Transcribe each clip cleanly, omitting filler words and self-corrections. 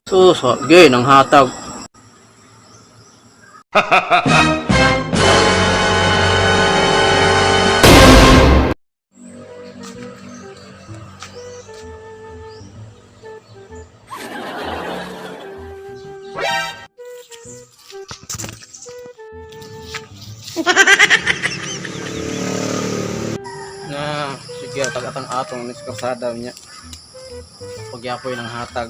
Sus, gay nang hatag. Na, sige, tagatang atong ni karsada niya. Pagyapoy ng hatag.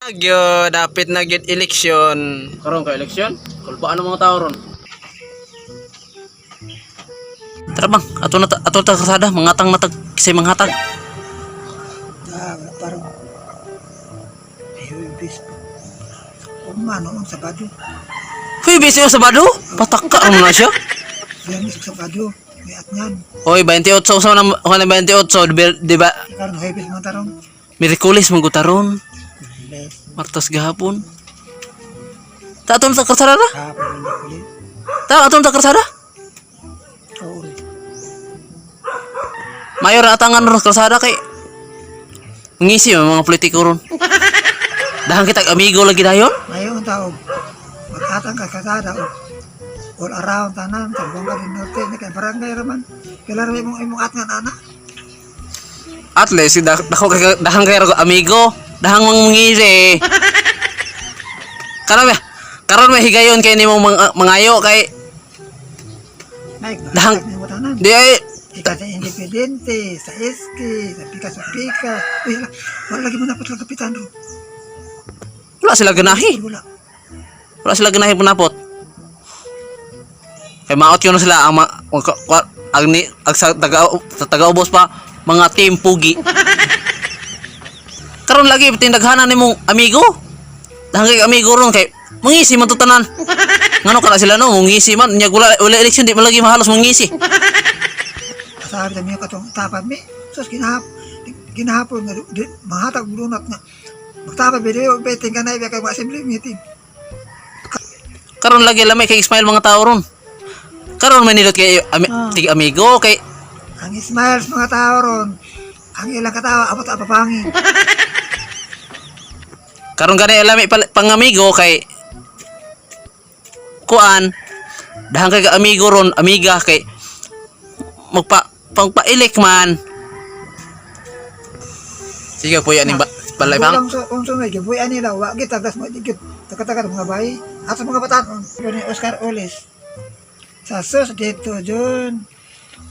Agyo, dapit na gyud eleksyon. Karon ka eleksyon? Kulbaan ang mga tao ron. Tara bang, ato ta kasada, mangatang matag kisay manghatag. Parang ayun bis umano ang Sabado Huy, busy sa Sabado? Patak ka na siya. yan sa Sabado may atngan Oy, 28 sa na 28, di ba? karon Huwebes man tarong Miyerkules magutaron, les Martes gahapon. Ta aton ta karsada? hapon hindi kulit Ta aton ta karsada? oo Mayor atangan ron karsada kay ngisi mga politiko ron. Dahang kita amigo lagi dayon. ngayon taog magkatang kasada all around tanan Tambanga del Norte ni kay barangay raman kailan may imong atngan ana At least dako dahang kay amigo, dahang mangngisi. Karon may higayon kay nimo mangayo kay dahang mo tanan di ay ika sa Independente, sa SK, sa Pika. Uy, wala lagi mo na lang kapitan ro. wala sila ganahi. Wala. Wala sila ganahi punapot. Kay maot yun na sila ang sa taga-ubos pa mga team pugi. Karon lagi tindaghanan nimong amigo. Dahang kay amigo ron kay mangisi man tutanan. Ngano kana sila no, mangisi man nya wala election di man lagi mahalos mangisi. Sabi na niya katong tapad mi. Sus ginahapon nga mahatag bulunat na. Magtapad video betting ka na iba kay assembly meeting. Karon lagi lamay kay Ismail mga tao ron. Karon man nilot kay tig amigo kay Ang smiles mga tao ron. Ang ilang katawa abot apapangin. karon gani lami pang amigo kay kuan dahang kay amigo ron amiga kay pagpa-elect man. Sige po yan balay bang. Kung may gibuy nila wa kita gas mo digit. Takatakat mga bayi. Ato mga batan. Ni Oscar Oles. Sa sus dito Jun.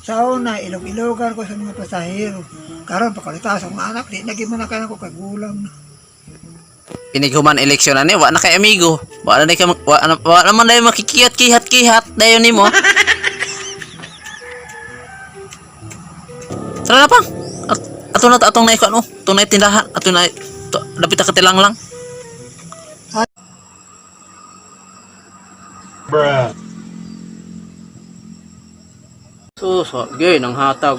Sa una ilog-ilogan ko sa mga pasahero. Karon pakalita sa mga anak di naging man ko kay gulang na. Inighuman eleksyon ani wa na kay amigo. Wa naman dai makikiyat-kihat dayon nimo. Tara na pang. Atong na iko ano? Atong na tindahan, atong na dapit ka tilang lang. Sus, gay nang hatag.